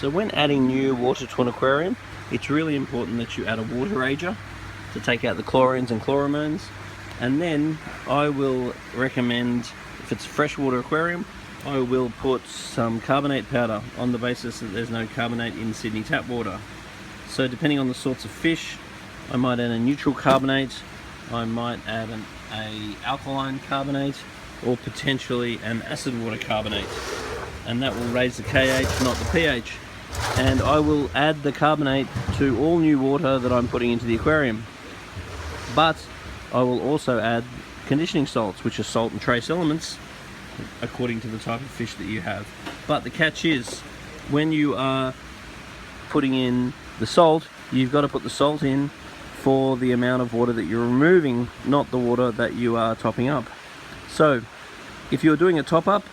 So when adding new water to an aquarium, it's really important that you add a water rager to take out the chlorines and chloramones. And then I will recommend, if it's a freshwater aquarium, I will put some carbonate powder on the basis that there's no carbonate in Sydney tap water. So depending on the sorts of fish, I might add a neutral carbonate, I might add a alkaline carbonate, or potentially an acid water carbonate. And that will raise the KH, not the pH. And I will add the carbonate to all new water that I'm putting into the aquarium. But I will also add conditioning salts, which are salt and trace elements according to the type of fish that you have. But the catch is, when you are putting in the salt, you've got to put the salt in for the amount of water that you're removing, not the water that you are topping up. So if you're doing a top up,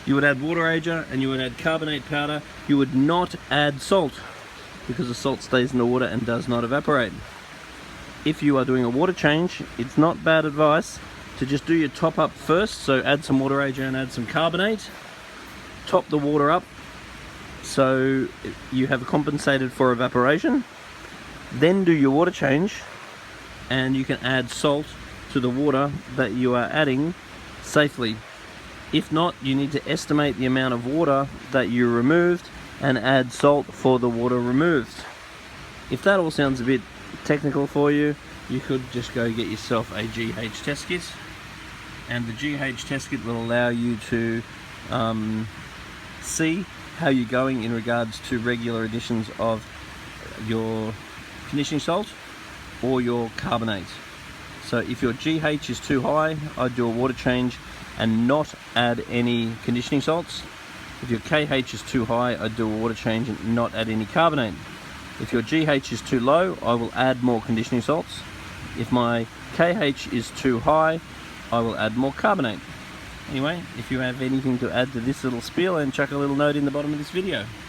you would add water rager and you would add carbonate powder. You would not add salt, because the salt stays in the water and does not evaporate. If you are doing a water change, it's not bad advice to just do your top up first. So add some water rager and add some carbonate, top the water up so you have compensated for evaporation, then do your water change, and you can add salt to the water that you are adding safely. If not, you need to estimate the amount of water that you removed and add salt for the water removed. If that all sounds a bit technical for you, you could just go get yourself a GH test kit, and the GH test kit will allow you to see how you're going in regards to regular additions of your conditioning salt or your carbonate. So if your GH is too high, I'd do a water change and not add any conditioning salts. If your KH is too high, I'd do a water change and not add any carbonate. If your GH is too low, I will add more conditioning salts. If my KH is too high, I will add more carbonate. Anyway, if you have anything to add to this little spiel, and chuck a little note in the bottom of this video.